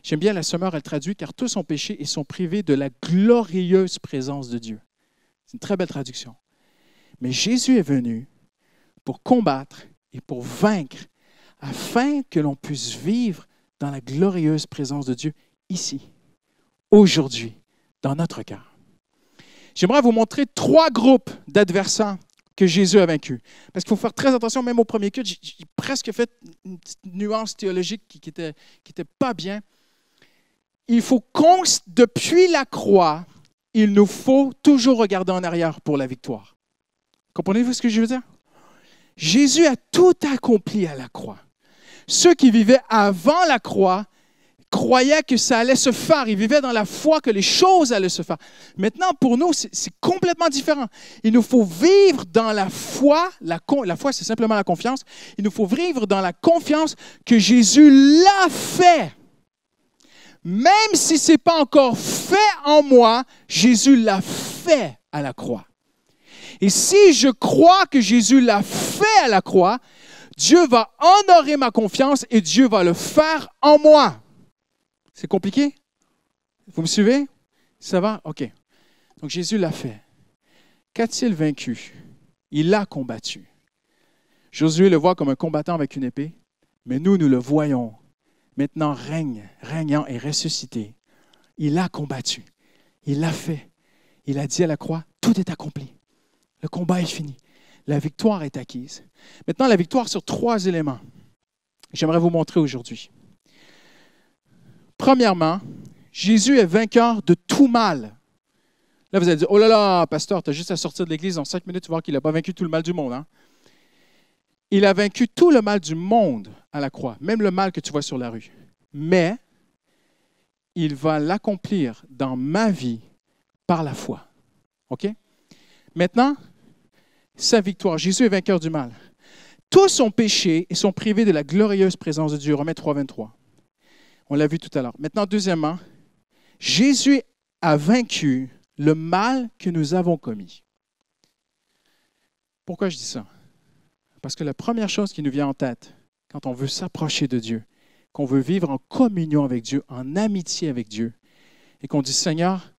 J'aime bien la Semeur, elle traduit « Car tous ont péché et sont privés de la glorieuse présence de Dieu ». C'est une très belle traduction. Mais Jésus est venu pour combattre et pour vaincre, afin que l'on puisse vivre dans la glorieuse présence de Dieu ici, aujourd'hui, dans notre cœur. J'aimerais vous montrer 3 groupes d'adversaires que Jésus a vaincus. Parce qu'il faut faire très attention, même au premier culte, j'ai presque fait une petite nuance théologique qui était pas bien. Il faut depuis la croix, il nous faut toujours regarder en arrière pour la victoire. Comprenez-vous ce que je veux dire? Jésus a tout accompli à la croix. Ceux qui vivaient avant la croix croyaient que ça allait se faire. Ils vivaient dans la foi que les choses allaient se faire. Maintenant, pour nous, c'est complètement différent. Il nous faut vivre dans la foi. La foi, c'est simplement la confiance. Il nous faut vivre dans la confiance que Jésus l'a fait. Même si ce n'est pas encore fait en moi, Jésus l'a fait à la croix. Et si je crois que Jésus l'a fait à la croix, Dieu va honorer ma confiance et Dieu va le faire en moi. C'est compliqué? Vous me suivez? Ça va? OK. Donc Jésus l'a fait. Qu'a-t-il vaincu? Il l'a combattu. Josué le voit comme un combattant avec une épée, mais nous le voyons maintenant régnant et ressuscité. Il a combattu. Il l'a fait. Il a dit à la croix, tout est accompli. Le combat est fini. La victoire est acquise. Maintenant, la victoire sur 3 éléments. J'aimerais vous montrer aujourd'hui. Premièrement, Jésus est vainqueur de tout mal. Là, vous allez dire, oh là là, pasteur, tu as juste à sortir de l'église en 5 minutes, tu vas voir qu'il n'a pas vaincu tout le mal du monde. Hein? Il a vaincu tout le mal du monde à la croix, même le mal que tu vois sur la rue. Mais il va l'accomplir dans ma vie par la foi. OK? Maintenant, sa victoire. Jésus est vainqueur du mal. Tous ont péché et sont privés de la glorieuse présence de Dieu. Romains 3, 23. On l'a vu tout à l'heure. Maintenant, deuxièmement, Jésus a vaincu le mal que nous avons commis. Pourquoi je dis ça? Parce que la première chose qui nous vient en tête, quand on veut s'approcher de Dieu, qu'on veut vivre en communion avec Dieu, en amitié avec Dieu, et qu'on dit, Seigneur,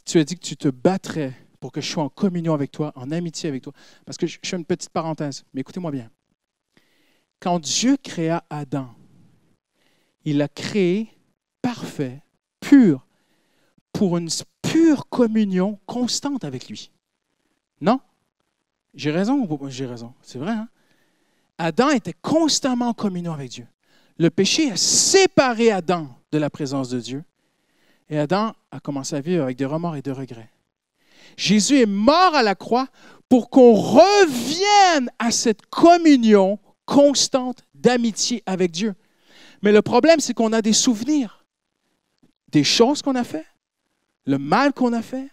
tu as dit que tu te battrais pour que je sois en communion avec toi, en amitié avec toi. Parce que je fais une petite parenthèse, mais écoutez-moi bien. Quand Dieu créa Adam, il l'a créé parfait, pur, pour une pure communion constante avec lui. Non? J'ai raison ou j'ai raison? C'est vrai, hein? Adam était constamment en communion avec Dieu. Le péché a séparé Adam de la présence de Dieu. Et Adam a commencé à vivre avec des remords et des regrets. Jésus est mort à la croix pour qu'on revienne à cette communion constante d'amitié avec Dieu. Mais le problème, c'est qu'on a des souvenirs, des choses qu'on a fait, le mal qu'on a fait.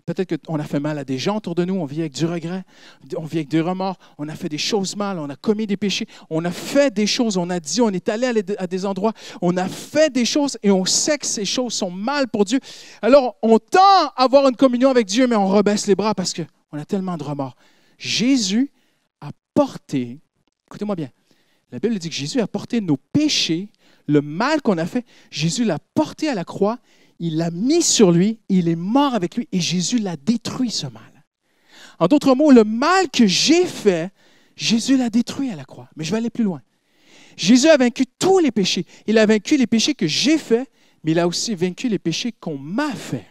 Peut-être qu'on a fait mal à des gens autour de nous, on vit avec du regret, on vit avec des remords, on a fait des choses mal, on a commis des péchés, on a fait des choses, on a dit, on est allé à des endroits, on a fait des choses et on sait que ces choses sont mal pour Dieu. Alors, on tend à avoir une communion avec Dieu, mais on rebaisse les bras parce qu'on a tellement de remords. Jésus a porté, écoutez-moi bien, la Bible dit que Jésus a porté nos péchés, le mal qu'on a fait, Jésus l'a porté à la croix, il l'a mis sur lui, il est mort avec lui et Jésus l'a détruit, ce mal. En d'autres mots, le mal que j'ai fait, Jésus l'a détruit à la croix. Mais je vais aller plus loin. Jésus a vaincu tous les péchés. Il a vaincu les péchés que j'ai faits, mais il a aussi vaincu les péchés qu'on m'a faits.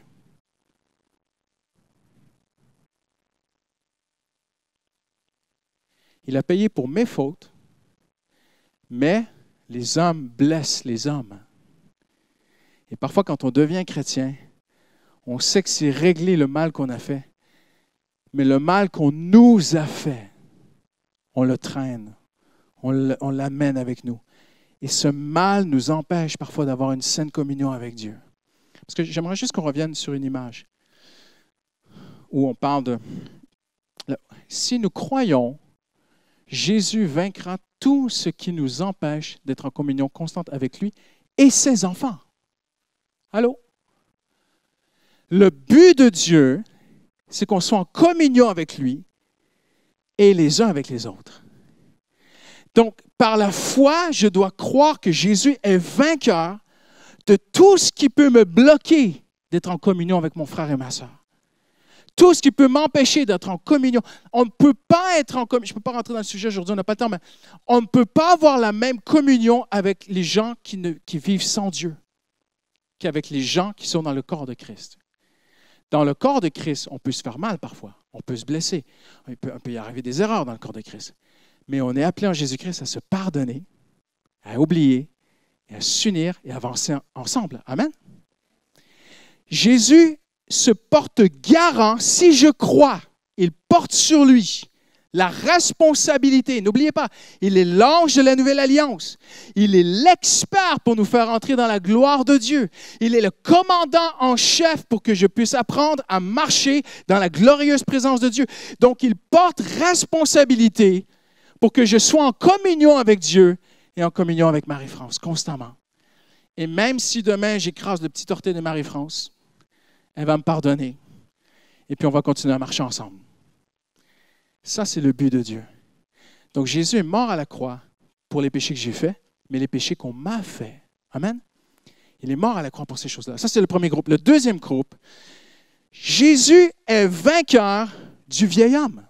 Il a payé pour mes fautes, mais les hommes blessent les hommes. Et parfois, quand on devient chrétien, on sait que c'est régler le mal qu'on a fait, mais le mal qu'on nous a fait, on le traîne, on l'amène avec nous. Et ce mal nous empêche parfois d'avoir une saine communion avec Dieu. Parce que j'aimerais juste qu'on revienne sur une image où on parle de... Si nous croyons, Jésus vaincra tout ce qui nous empêche d'être en communion constante avec lui et ses enfants. Allô? Le but de Dieu, c'est qu'on soit en communion avec lui et les uns avec les autres. Donc, par la foi, je dois croire que Jésus est vainqueur de tout ce qui peut me bloquer d'être en communion avec mon frère et ma soeur. Tout ce qui peut m'empêcher d'être en communion. On ne peut pas être en communion. Je ne peux pas rentrer dans le sujet aujourd'hui, on n'a pas le temps, mais on ne peut pas avoir la même communion avec les gens qui vivent sans Dieu qu'avec les gens qui sont dans le corps de Christ. Dans le corps de Christ, on peut se faire mal parfois, on peut se blesser, on peut y arriver des erreurs dans le corps de Christ. Mais on est appelé en Jésus-Christ à se pardonner, à oublier, et à s'unir et à avancer ensemble. Amen. Jésus se porte garant, si je crois, il porte sur lui la responsabilité. N'oubliez pas, il est l'ange de la nouvelle alliance. Il est l'expert pour nous faire entrer dans la gloire de Dieu. Il est le commandant en chef pour que je puisse apprendre à marcher dans la glorieuse présence de Dieu. Donc, il porte responsabilité pour que je sois en communion avec Dieu et en communion avec Marie-France constamment. Et même si demain, j'écrase le petit orteil de Marie-France, elle va me pardonner. Et puis, on va continuer à marcher ensemble. Ça, c'est le but de Dieu. Donc, Jésus est mort à la croix pour les péchés que j'ai faits, mais les péchés qu'on m'a faits. Amen? Il est mort à la croix pour ces choses-là. Ça, c'est le premier groupe. Le deuxième groupe, Jésus est vainqueur du vieil homme.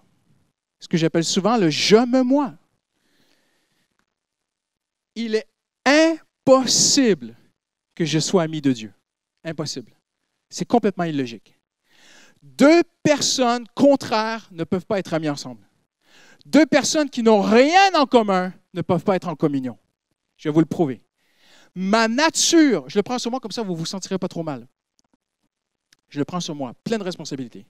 Ce que j'appelle souvent le « je me moi ». Il est impossible que je sois ami de Dieu. Impossible. C'est complètement illogique. Deux personnes contraires ne peuvent pas être amies ensemble. Deux personnes qui n'ont rien en commun ne peuvent pas être en communion. Je vais vous le prouver. Ma nature, je le prends sur moi comme ça, vous ne vous sentirez pas trop mal. Je le prends sur moi, pleine responsabilité.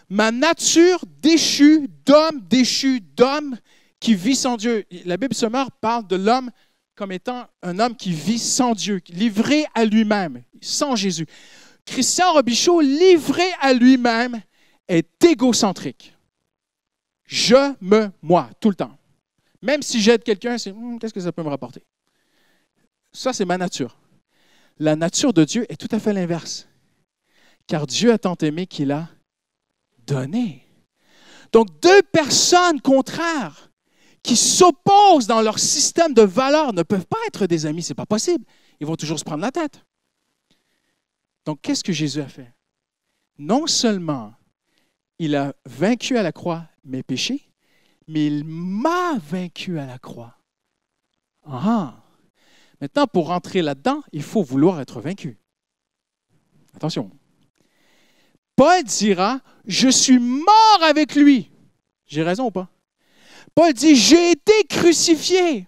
Ma nature déchue d'homme qui vit sans Dieu. La Bible sommaire parle de l'homme comme étant un homme qui vit sans Dieu, livré à lui-même, sans Jésus. Christian Robichaud, livré à lui-même, est égocentrique. Je me moi, tout le temps. Même si j'aide quelqu'un, c'est qu'est-ce que ça peut me rapporter? Ça, c'est ma nature. La nature de Dieu est tout à fait l'inverse. Car Dieu a tant aimé qu'il a donné. Donc, deux personnes contraires qui s'opposent dans leur système de valeurs ne peuvent pas être des amis, ce n'est pas possible. Ils vont toujours se prendre la tête. Donc, qu'est-ce que Jésus a fait? Non seulement il a vaincu à la croix mes péchés, mais il m'a vaincu à la croix. Ah! Maintenant, pour rentrer là-dedans, il faut vouloir être vaincu. Attention. Paul dira, je suis mort avec lui. J'ai raison ou pas? Paul dit, j'ai été crucifié.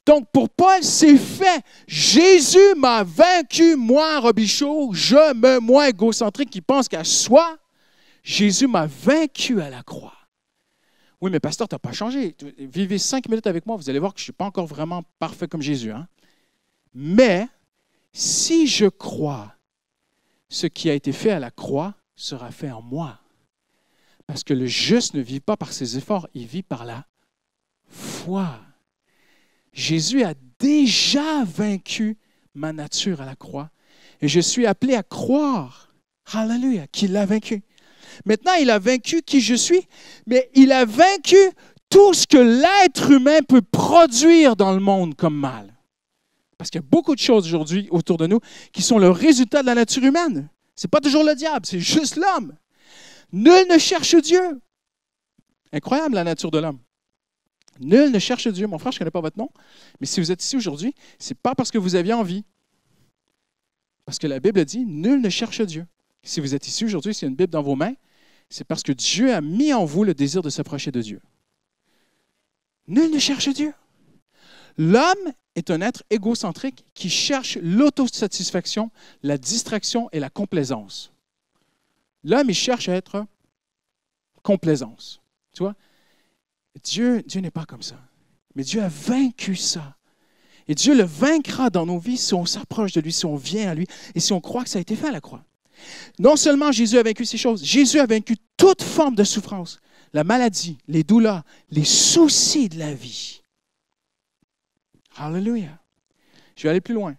Donc, pour Paul, c'est fait. Jésus m'a vaincu, moi, Robichaud, moi, égocentrique, qui pense qu'à soi. Jésus m'a vaincu à la croix. Oui, mais pasteur, tu n'as pas changé. Vivez 5 minutes avec moi, vous allez voir que je ne suis pas encore vraiment parfait comme Jésus. Hein? Mais, si je crois, ce qui a été fait à la croix sera fait en moi. Parce que le juste ne vit pas par ses efforts, il vit par la foi. Jésus a déjà vaincu ma nature à la croix. Et je suis appelé à croire, hallelujah, qu'il l'a vaincu. Maintenant, il a vaincu qui je suis, mais il a vaincu tout ce que l'être humain peut produire dans le monde comme mal. Parce qu'il y a beaucoup de choses aujourd'hui autour de nous qui sont le résultat de la nature humaine. Ce n'est pas toujours le diable, c'est juste l'homme. Nul ne cherche Dieu. Incroyable la nature de l'homme. Nul ne cherche Dieu. Mon frère, je ne connais pas votre nom, mais si vous êtes ici aujourd'hui, ce n'est pas parce que vous aviez envie. Parce que la Bible dit, nul ne cherche Dieu. Si vous êtes ici aujourd'hui, s'il y a une Bible dans vos mains, c'est parce que Dieu a mis en vous le désir de s'approcher de Dieu. Nul ne cherche Dieu. L'homme est un être égocentrique qui cherche l'autosatisfaction, la distraction et la complaisance. L'homme, il cherche à être complaisance. Tu vois? Dieu n'est pas comme ça. Mais Dieu a vaincu ça. Et Dieu le vaincra dans nos vies si on s'approche de lui, si on vient à lui et si on croit que ça a été fait à la croix. Non seulement Jésus a vaincu ces choses, Jésus a vaincu toute forme de souffrance, la maladie, les douleurs, les soucis de la vie. Alléluia. Je vais aller plus loin.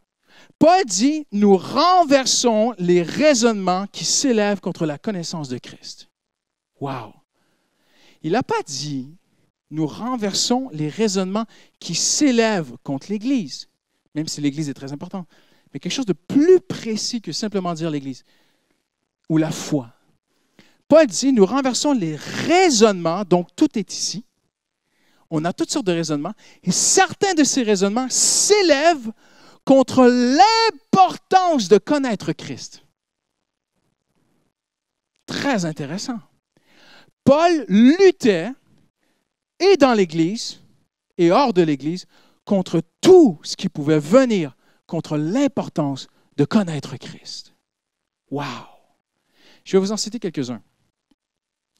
Paul dit, nous renversons les raisonnements qui s'élèvent contre la connaissance de Christ. Wow! Il n'a pas dit, nous renversons les raisonnements qui s'élèvent contre l'Église, même si l'Église est très importante. mais quelque chose de plus précis que simplement dire l'Église ou la foi. Paul dit, nous renversons les raisonnements, donc tout est ici. On a toutes sortes de raisonnements, et certains de ces raisonnements s'élèvent contre l'importance de connaître Christ. Très intéressant. Paul luttait, et dans l'Église, et hors de l'Église, contre tout ce qui pouvait venir contre l'importance de connaître Christ. Wow! Je vais vous en citer quelques-uns.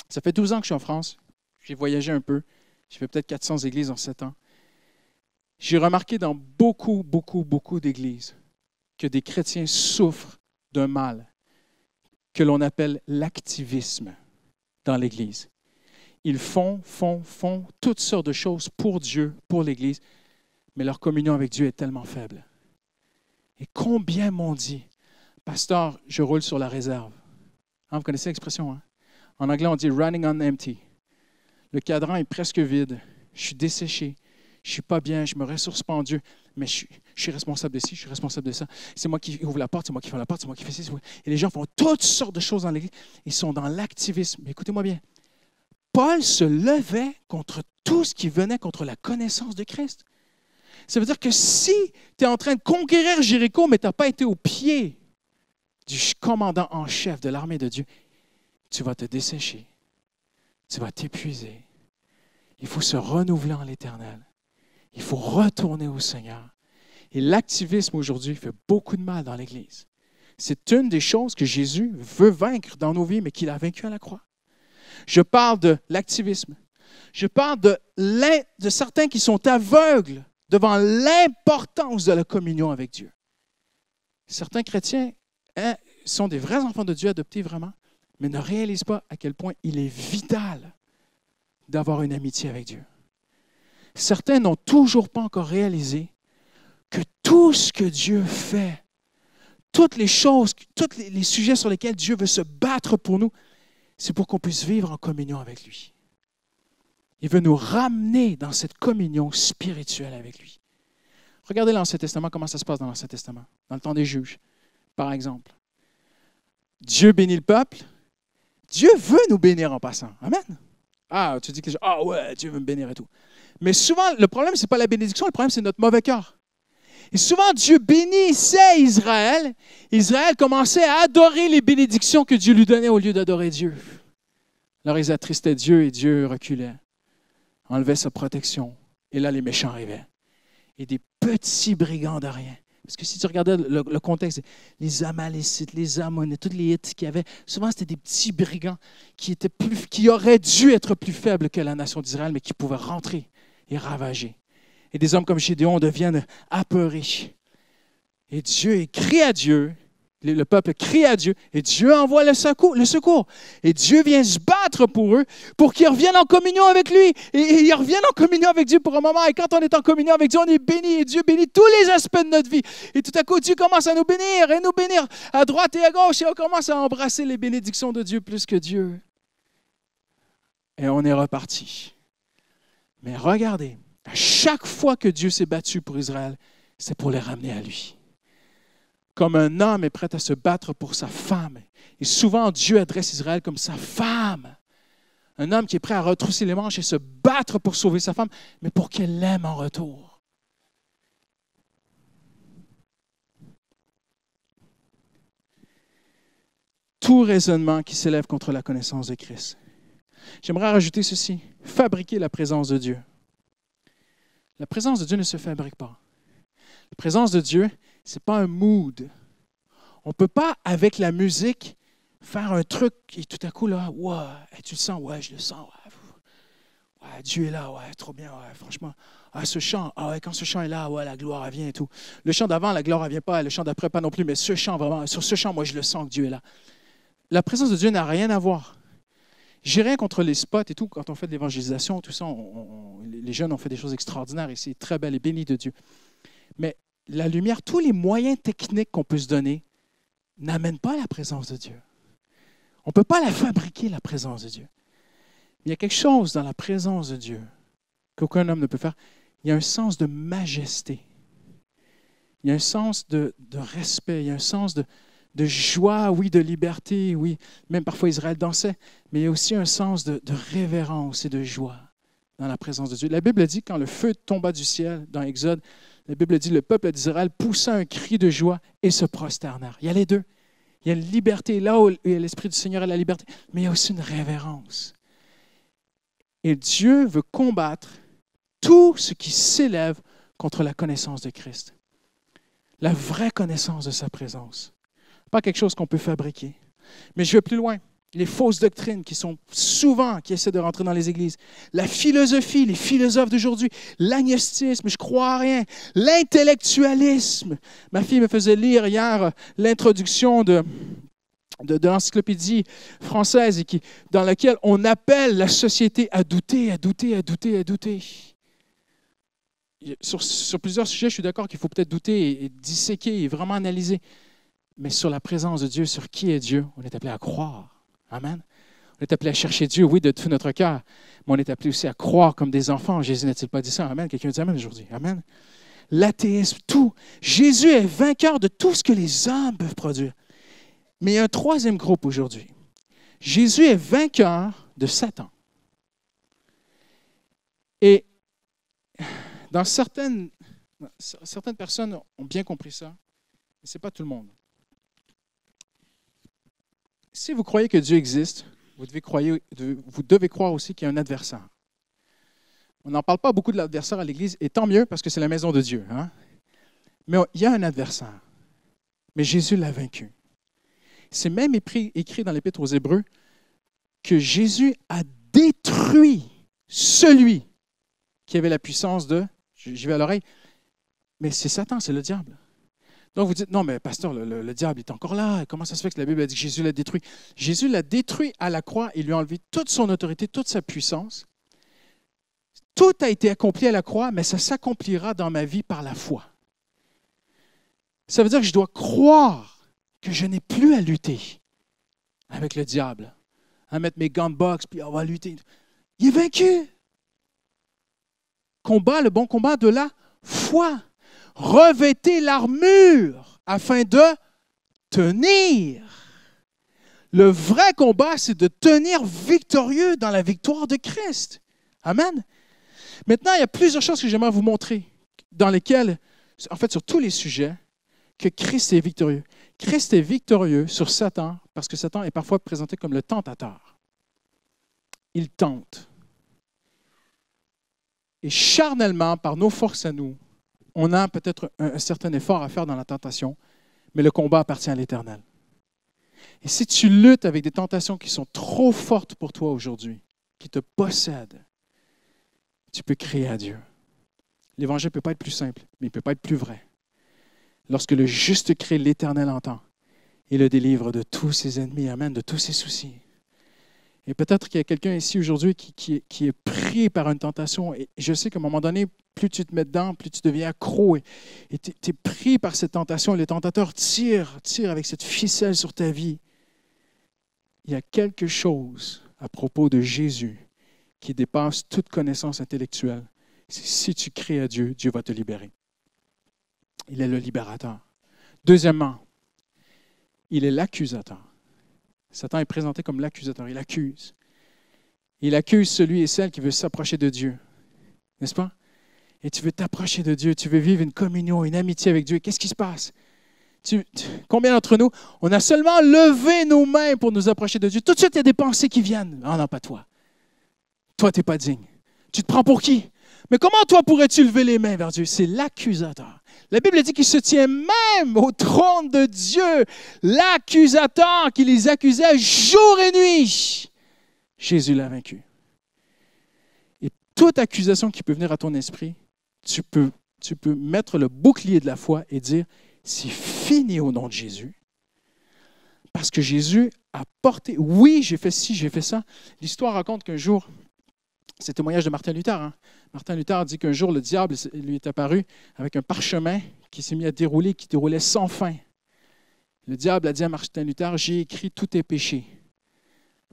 Ça fait 12 ans que je suis en France. J'ai voyagé un peu. J'ai fait peut-être 400 églises en 7 ans. J'ai remarqué dans beaucoup d'églises que des chrétiens souffrent d'un mal que l'on appelle l'activisme dans l'Église. Ils font toutes sortes de choses pour Dieu, pour l'Église, mais leur communion avec Dieu est tellement faible. Et combien m'ont dit, « Pasteur, je roule sur la réserve. » Vous connaissez l'expression, hein? En anglais, on dit « running on empty ». Le cadran est presque vide. Je suis desséché. Je ne suis pas bien. Je ne me ressource pas en Dieu. Mais je suis responsable de ci, je suis responsable de ça. C'est moi qui ouvre la porte, c'est moi qui ferme la porte, c'est moi qui fais ci. Et les gens font toutes sortes de choses dans l'Église. Ils sont dans l'activisme. Mais écoutez-moi bien. Paul se levait contre tout ce qui venait contre la connaissance de Christ. Ça veut dire que si tu es en train de conquérir Jéricho, mais tu n'as pas été au pied du commandant en chef de l'armée de Dieu, tu vas te dessécher. Tu vas t'épuiser. Il faut se renouveler en l'Éternel. Il faut retourner au Seigneur. Et l'activisme aujourd'hui fait beaucoup de mal dans l'Église. C'est une des choses que Jésus veut vaincre dans nos vies, mais qu'il a vaincu à la croix. Je parle de l'activisme. Je parle de certains qui sont aveugles devant l'importance de la communion avec Dieu. Certains chrétiens sont des vrais enfants de Dieu adoptés vraiment, mais ne réalisent pas à quel point il est vital d'avoir une amitié avec Dieu. Certains n'ont toujours pas encore réalisé que tout ce que Dieu fait, toutes les choses, tous les sujets sur lesquels Dieu veut se battre pour nous, c'est pour qu'on puisse vivre en communion avec lui. Il veut nous ramener dans cette communion spirituelle avec lui. Regardez l'Ancien Testament, comment ça se passe dans l'Ancien Testament, dans le temps des juges, par exemple. Dieu bénit le peuple. Dieu veut nous bénir en passant. Amen. Ah, tu dis que les gens, ah ouais, Dieu veut me bénir et tout. Mais souvent, le problème, ce n'est pas la bénédiction, le problème, c'est notre mauvais cœur. Et souvent, Dieu bénissait Israël. Israël commençait à adorer les bénédictions que Dieu lui donnait au lieu d'adorer Dieu. Alors, ils attristaient Dieu et Dieu reculait, enlevait sa protection. Et là, les méchants arrivaient. Et des petits brigands de rien. Parce que si tu regardais le contexte, les Amalécites, les Ammonites, tous les Hittites qu'il y avait, souvent c'était des petits brigands qui auraient dû être plus faibles que la nation d'Israël, mais qui pouvaient rentrer et ravager. Et des hommes comme Gédéon deviennent apeurés. Et Dieu crie à Dieu, le peuple crie à Dieu, et Dieu envoie le secours. Et Dieu vient se battre pour eux, pour qu'ils reviennent en communion avec lui. Et ils reviennent en communion avec Dieu pour un moment. Et quand on est en communion avec Dieu, on est béni. Et Dieu bénit tous les aspects de notre vie. Et tout à coup, Dieu commence à nous bénir et nous bénir à droite et à gauche. Et on commence à embrasser les bénédictions de Dieu plus que Dieu. Et on est reparti. Mais regardez, à chaque fois que Dieu s'est battu pour Israël, c'est pour les ramener à lui. Comme un homme est prêt à se battre pour sa femme. Et souvent, Dieu adresse Israël comme sa femme. Un homme qui est prêt à retrousser les manches et se battre pour sauver sa femme, mais pour qu'elle l'aime en retour. Tout raisonnement qui s'élève contre la connaissance de Christ. J'aimerais rajouter ceci. Fabriquer la présence de Dieu. La présence de Dieu ne se fabrique pas. La présence de Dieu, ce n'est pas un mood. On ne peut pas, avec la musique, faire un truc et tout à coup, là, ouais, tu le sens, ouais, je le sens, ouais, Dieu est là, ouais, trop bien, ouais, franchement. Ah, ce chant, ah ouais, quand ce chant est là, ouais, la gloire, elle vient et tout. Le chant d'avant, la gloire, elle ne vient pas, le chant d'après, pas non plus, mais ce chant, vraiment, sur ce chant, moi, je le sens que Dieu est là. La présence de Dieu n'a rien à voir. J'ai rien contre les spots et tout. Quand on fait de l'évangélisation, tout ça, les jeunes ont fait des choses extraordinaires et c'est très belle et béni de Dieu. Mais la lumière, tous les moyens techniques qu'on peut se donner n'amènent pas la présence de Dieu. On ne peut pas la fabriquer, la présence de Dieu. Il y a quelque chose dans la présence de Dieu qu'aucun homme ne peut faire. Il y a un sens de majesté. Il y a un sens de respect, il y a un sens de joie, oui, de liberté, oui. Même parfois Israël dansait, mais il y a aussi un sens de révérence et de joie dans la présence de Dieu. La Bible dit, quand le feu tomba du ciel, dans Exode, la Bible dit, le peuple d'Israël poussa un cri de joie et se prosternèrent. Il y a les deux. Il y a une liberté, là où il y a l'Esprit du Seigneur et la liberté, mais il y a aussi une révérence. Et Dieu veut combattre tout ce qui s'élève contre la connaissance de Christ. La vraie connaissance de sa présence. Pas quelque chose qu'on peut fabriquer. Mais je vais plus loin. Les fausses doctrines qui essaient de rentrer dans les églises. La philosophie, les philosophes d'aujourd'hui. L'agnostisme, je crois à rien. L'intellectualisme. Ma fille me faisait lire hier l'introduction de l'encyclopédie française dans laquelle on appelle la société à douter, à douter, à douter, à douter. Sur plusieurs sujets, je suis d'accord qu'il faut peut-être douter et disséquer et vraiment analyser. Mais sur la présence de Dieu, sur qui est Dieu, on est appelé à croire. Amen. On est appelé à chercher Dieu, oui, de tout notre cœur, mais on est appelé aussi à croire comme des enfants. Jésus n'a-t-il pas dit ça? Amen. Quelqu'un dit Amen aujourd'hui. Amen. L'athéisme, tout. Jésus est vainqueur de tout ce que les hommes peuvent produire. Mais il y a un troisième groupe aujourd'hui. Jésus est vainqueur de Satan. Et certaines personnes ont bien compris ça, mais ce n'est pas tout le monde. Si vous croyez que Dieu existe, vous devez croire aussi qu'il y a un adversaire. On n'en parle pas beaucoup de l'adversaire à l'Église, et tant mieux parce que c'est la maison de Dieu. Hein? Mais il y a un adversaire. Mais Jésus l'a vaincu. C'est même écrit dans l'Épître aux Hébreux que Jésus a détruit celui qui avait la puissance de, j'y vais à l'oreille, mais c'est Satan, c'est le diable. Donc vous dites, non mais pasteur, le diable est encore là, comment ça se fait que la Bible a dit que Jésus l'a détruit? Jésus l'a détruit à la croix, il lui a enlevé toute son autorité, toute sa puissance. Tout a été accompli à la croix, mais ça s'accomplira dans ma vie par la foi. Ça veut dire que je dois croire que je n'ai plus à lutter avec le diable, à mettre mes gants de boxe, puis on va lutter. Il est vaincu. Combat, le bon combat de la foi. Revêtez l'armure afin de tenir. Le vrai combat, c'est de tenir victorieux dans la victoire de Christ. Amen. Maintenant, il y a plusieurs choses que j'aimerais vous montrer, dans lesquelles, en fait, sur tous les sujets, que Christ est victorieux. Christ est victorieux sur Satan, parce que Satan est parfois présenté comme le tentateur. Il tente. Et charnellement, par nos forces à nous, on a peut-être un certain effort à faire dans la tentation, mais le combat appartient à l'Éternel. Et si tu luttes avec des tentations qui sont trop fortes pour toi aujourd'hui, qui te possèdent, tu peux crier à Dieu. L'Évangile ne peut pas être plus simple, mais il ne peut pas être plus vrai. Lorsque le juste crie, l'Éternel entend et le délivre de tous ses ennemis, amen, de tous ses soucis. Et peut-être qu'il y a quelqu'un ici aujourd'hui qui est pris par une tentation. Et je sais qu'à un moment donné, plus tu te mets dedans, plus tu deviens accro. Et tu es pris par cette tentation. Et le tentateur tire avec cette ficelle sur ta vie. Il y a quelque chose à propos de Jésus qui dépasse toute connaissance intellectuelle. Si tu cries à Dieu, Dieu va te libérer. Il est le libérateur. Deuxièmement, il est l'accusateur. Satan est présenté comme l'accusateur. Il accuse. Il accuse celui et celle qui veut s'approcher de Dieu. N'est-ce pas? Et tu veux t'approcher de Dieu. Tu veux vivre une communion, une amitié avec Dieu. Qu'est-ce qui se passe? Combien d'entre nous, on a seulement levé nos mains pour nous approcher de Dieu. Tout de suite, il y a des pensées qui viennent. Ah non, pas toi. Toi, tu n'es pas digne. Tu te prends pour qui? Mais comment toi pourrais-tu lever les mains vers Dieu? C'est l'accusateur. La Bible dit qu'il se tient même au trône de Dieu, l'accusateur qui les accusait jour et nuit. Jésus l'a vaincu. Et toute accusation qui peut venir à ton esprit, tu peux mettre le bouclier de la foi et dire, c'est fini au nom de Jésus. Parce que Jésus a porté, oui, j'ai fait ci, j'ai fait ça. L'histoire raconte qu'un jour, c'est le témoignage de Martin Luther. Hein? Martin Luther dit qu'un jour, le diable lui est apparu avec un parchemin qui s'est mis à dérouler, qui déroulait sans fin. Le diable a dit à Martin Luther, j'ai écrit tous tes péchés.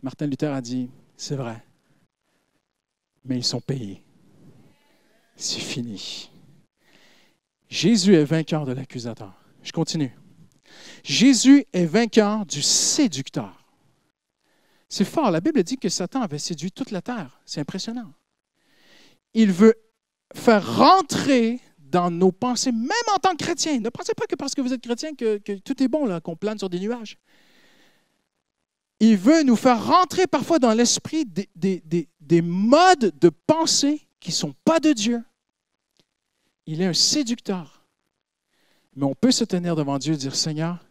Martin Luther a dit, c'est vrai, mais ils sont payés. C'est fini. Jésus est vainqueur de l'accusateur. Je continue. Jésus est vainqueur du séducteur. C'est fort. La Bible dit que Satan avait séduit toute la terre. C'est impressionnant. Il veut faire rentrer dans nos pensées, même en tant que chrétien. Ne pensez pas que parce que vous êtes chrétien que tout est bon, là, qu'on plane sur des nuages. Il veut nous faire rentrer parfois dans l'esprit des modes de pensée qui ne sont pas de Dieu. Il est un séducteur. Mais on peut se tenir devant Dieu et dire, Seigneur,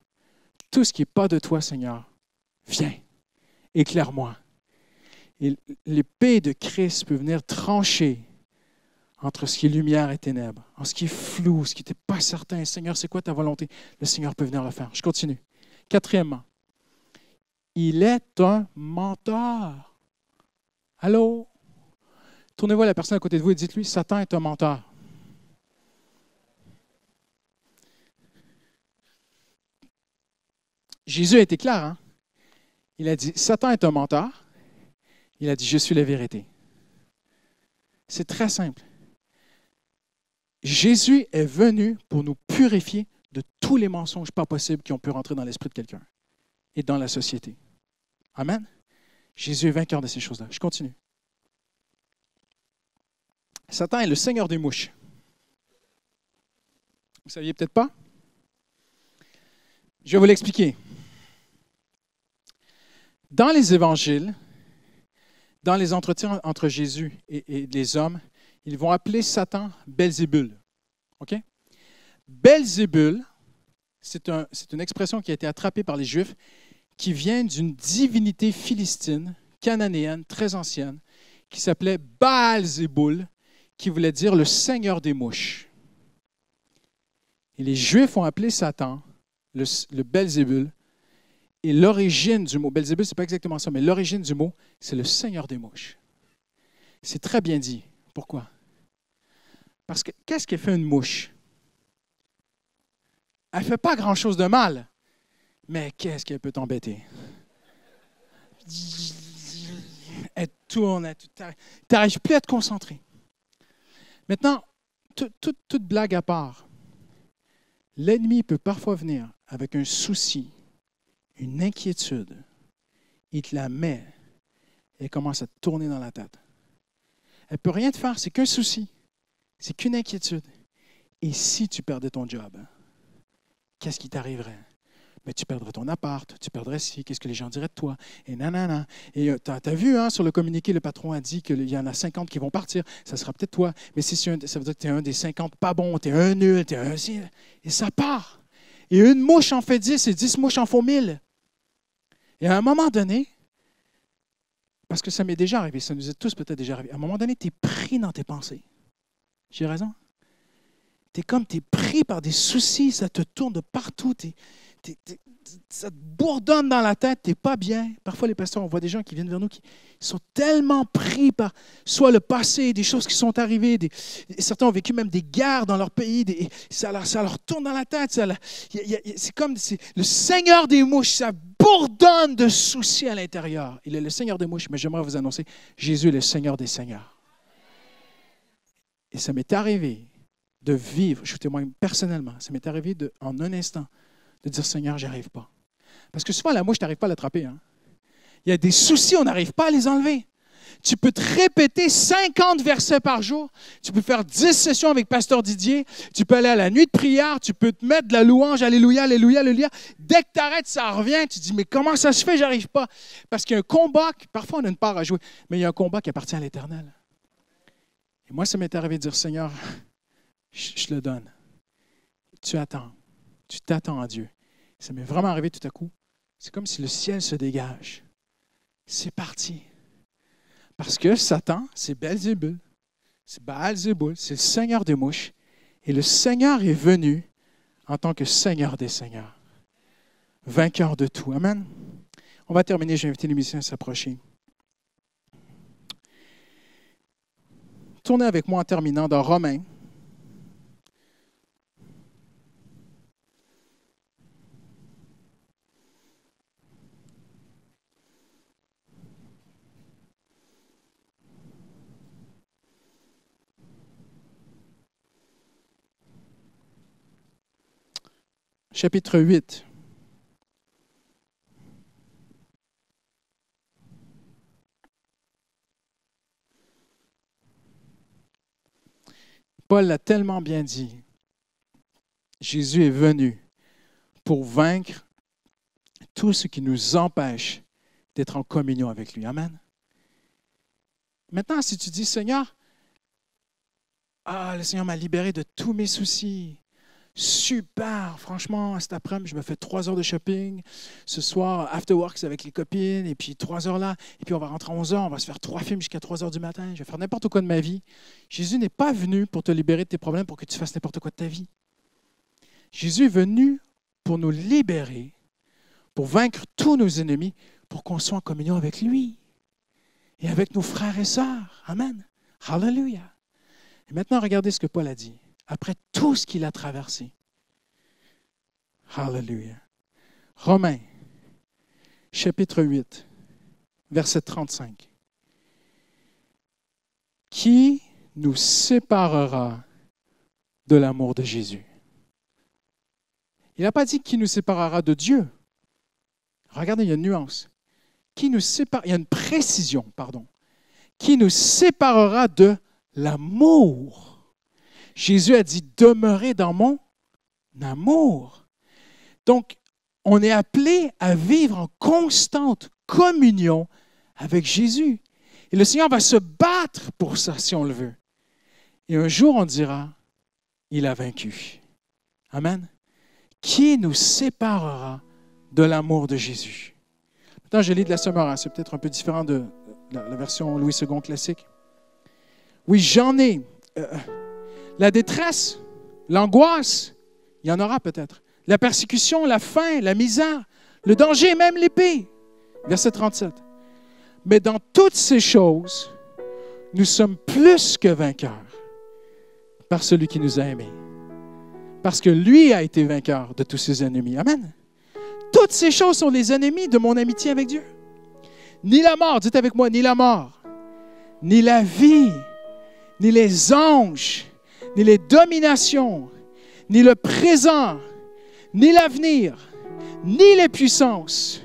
tout ce qui n'est pas de toi, Seigneur, viens, éclaire-moi. Et l'épée de Christ peut venir trancher entre ce qui est lumière et ténèbres, en ce qui est flou, ce qui n'était pas certain. Seigneur, c'est quoi ta volonté? Le Seigneur peut venir le faire. Je continue. Quatrièmement, il est un menteur. Allô? Tournez-vous à la personne à côté de vous et dites-lui, Satan est un menteur. Jésus a été clair, hein? Il a dit, Satan est un menteur. Il a dit, je suis la vérité. C'est très simple. Jésus est venu pour nous purifier de tous les mensonges pas possibles qui ont pu rentrer dans l'esprit de quelqu'un et dans la société. Amen? Jésus est vainqueur de ces choses-là. Je continue. Satan est le seigneur des mouches. Vous ne saviez peut-être pas? Je vais vous l'expliquer. Dans les évangiles, dans les entretiens entre Jésus et les hommes, ils vont appeler Satan Belzébul. OK? Belzébul, c'est une expression qui a été attrapée par les Juifs, qui vient d'une divinité philistine, cananéenne, très ancienne, qui s'appelait Baal-Zéboul, qui voulait dire le seigneur des mouches. Et les Juifs ont appelé Satan le Belzébul. Et l'origine du mot, Belzébul, ce n'est pas exactement ça, mais l'origine du mot, c'est le seigneur des mouches. C'est très bien dit. Pourquoi? Parce que qu'est-ce qu'elle fait une mouche? Elle ne fait pas grand-chose de mal, mais qu'est-ce qu'elle peut t'embêter? Elle tourne, tu n'arrives plus à te concentrer. Maintenant, toute blague à part, l'ennemi peut parfois venir avec un souci, une inquiétude. Il te la met et commence à te tourner dans la tête. Elle ne peut rien te faire, c'est qu'un souci, c'est qu'une inquiétude. Et si tu perdais ton job, qu'est-ce qui t'arriverait? Mais tu perdrais ton appart, tu perdrais ci, qu'est-ce que les gens diraient de toi? Et nanana. Et tu as vu, hein, sur le communiqué, le patron a dit qu'il y en a 50 qui vont partir. Ça sera peut-être toi. Mais si ça veut dire que tu es un des 50 pas bon, tu es un nul, tu es un... Et ça part. Et une mouche en fait 10 et 10 mouches en font 1000. Et à un moment donné, parce que ça m'est déjà arrivé, ça nous est tous peut-être déjà arrivé, à un moment donné, tu es pris dans tes pensées. J'ai raison? Tu es pris par des soucis, ça te tourne de partout, ça te bourdonne dans la tête, tu n'es pas bien. Parfois, les pasteurs, on voit des gens qui viennent vers nous qui sont tellement pris par soit le passé, des choses qui sont arrivées, certains ont vécu même des guerres dans leur pays, ça leur tourne dans la tête. C'est comme le Seigneur des mouches, ça bourdonne de soucis à l'intérieur. Il est le Seigneur des mouches, mais j'aimerais vous annoncer, Jésus est le Seigneur des seigneurs. Et ça m'est arrivé de vivre, je vous témoigne personnellement, ça m'est arrivé en un instant de dire, Seigneur, j'y arrive pas. Parce que souvent, la mouche, tu n'arrives pas à l'attraper. Hein? Il y a des soucis, on n'arrive pas à les enlever. Tu peux te répéter 50 versets par jour. Tu peux faire 10 sessions avec Pasteur Didier. Tu peux aller à la nuit de prière. Tu peux te mettre de la louange, Alléluia, Alléluia, Alléluia. Dès que tu arrêtes, ça revient. Tu te dis, mais comment ça se fait, j'arrive pas? Parce qu'il y a un combat, parfois on a une part à jouer, mais il y a un combat qui appartient à l'Éternel. Et moi, ça m'est arrivé de dire, Seigneur, je le donne. Tu attends. Tu t'attends à Dieu. Ça m'est vraiment arrivé tout à coup. C'est comme si le ciel se dégage. C'est parti. Parce que Satan, c'est Belzébul. C'est Baal-Zéboul. C'est le Seigneur des mouches. Et le Seigneur est venu en tant que Seigneur des seigneurs. Vainqueur de tout. Amen. On va terminer. Je vais inviter les musiciens à s'approcher. Tournez avec moi en terminant dans Romains. chapitre 8. Paul l'a tellement bien dit. Jésus est venu pour vaincre tout ce qui nous empêche d'être en communion avec lui. Amen. Maintenant, si tu dis, Seigneur, le Seigneur m'a libéré de tous mes soucis. Super! Franchement, cet après-midi, je me fais 3 heures de shopping. Ce soir, after work, c'est avec les copines. Et puis 3 heures là. Et puis on va rentrer à 11 heures. On va se faire 3 films jusqu'à 3 heures du matin. Je vais faire n'importe quoi de ma vie. Jésus n'est pas venu pour te libérer de tes problèmes pour que tu fasses n'importe quoi de ta vie. Jésus est venu pour nous libérer, pour vaincre tous nos ennemis, pour qu'on soit en communion avec lui et avec nos frères et sœurs. Amen. Hallelujah. Et maintenant, regardez ce que Paul a dit. Après tout ce qu'il a traversé. Hallelujah. Romains, chapitre 8, verset 35. Qui nous séparera de l'amour de Jésus? Il n'a pas dit qui nous séparera de Dieu. Regardez, il y a une nuance. Qui nous sépare, il y a une précision, pardon. Qui nous séparera de l'amour? Jésus a dit, demeurez dans mon amour. Donc, on est appelé à vivre en constante communion avec Jésus. Et le Seigneur va se battre pour ça, si on le veut. Et un jour, on dira, il a vaincu. Amen. Qui nous séparera de l'amour de Jésus? Maintenant, je lis de la Sommeur, c'est peut-être un peu différent de la version Louis II classique. Oui, j'en ai. La détresse, l'angoisse, il y en aura peut-être. La persécution, la faim, la misère, le danger, même l'épée. Verset 37. Mais dans toutes ces choses, nous sommes plus que vainqueurs par celui qui nous a aimés. Parce que lui a été vainqueur de tous ses ennemis. Amen. Toutes ces choses sont les ennemis de mon amitié avec Dieu. Ni la mort, dites avec moi, ni la mort, ni la vie, ni les anges, ni les dominations, ni le présent, ni l'avenir, ni les puissances,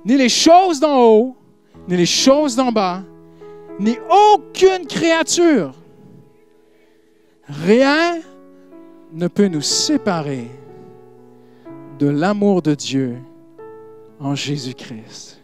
ni les choses d'en haut, ni les choses d'en bas, ni aucune créature. Rien ne peut nous séparer de l'amour de Dieu en Jésus-Christ.